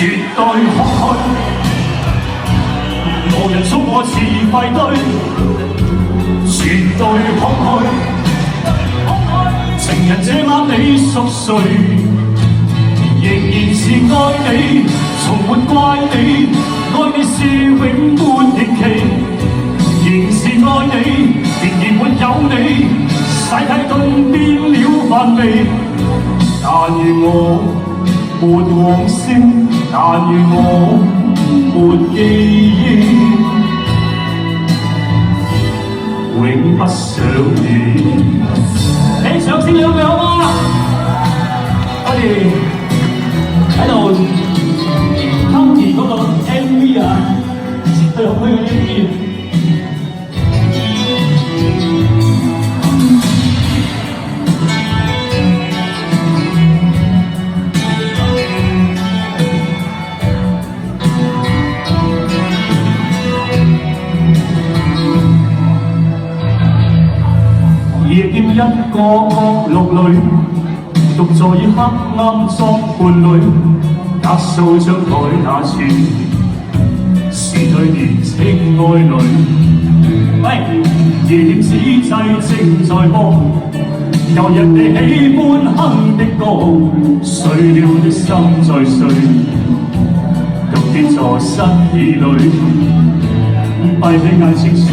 絕對空虛，無人捉我自廢堆，絕對空虛。情人這晚你熟睡，仍然是愛你，從沒怪你，愛你是永沒定期，仍是愛你，然而沒有你，世界頓變了繁味。但願我沒往昔，但願我沒記憶，永不想你。你唱先兩句好嗎？我哋喺度偷填嗰個 MV 啊，對空虛嘅 MV。夜店一個角落裏，獨坐以黑暗作伴侶，格數張台那處，是對年青愛侶。喂，夜店此際正在播，由人哋喜歡哼的歌，睡了的心在睡，獨跌坐失意裏，閉起眼睛想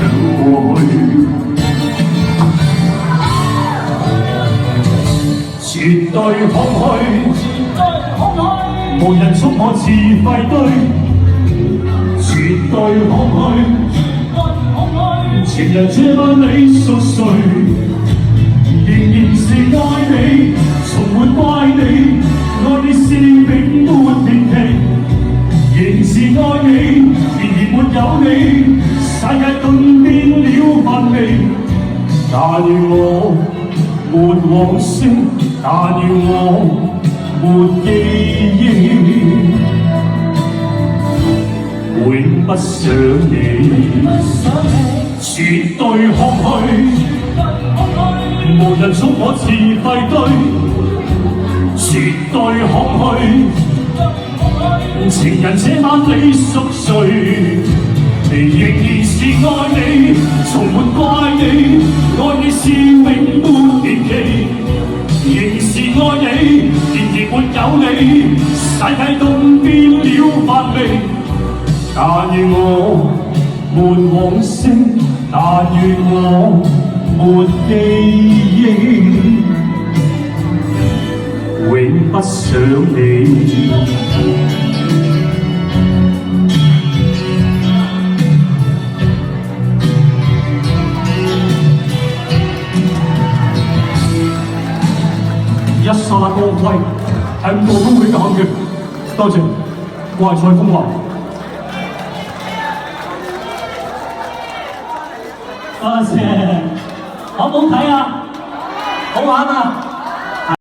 過去。絕對空虛，無人捉我自廢堆。絕對空虛，情人這晚你熟睡，仍然是愛你，從沒怪你，愛你是永沒定期，仍是愛你，然而沒有你，世界頓變了繁味。但願我沒往昔，但願我沒記憶，永不想你。絕對空虛，無人捉我自廢堆。絕對空虛，情人這晚你熟睡，仍然是愛你，從沒怪你，愛你是永沒年期，仍是愛你，然而沒有你，世界頓變了繁味。但願我沒往昔，但願我沒記憶，永不想你。一剎那光輝係唔過都會減嘅。多謝，我係蔡風華。多謝，好唔好睇啊？好玩啊！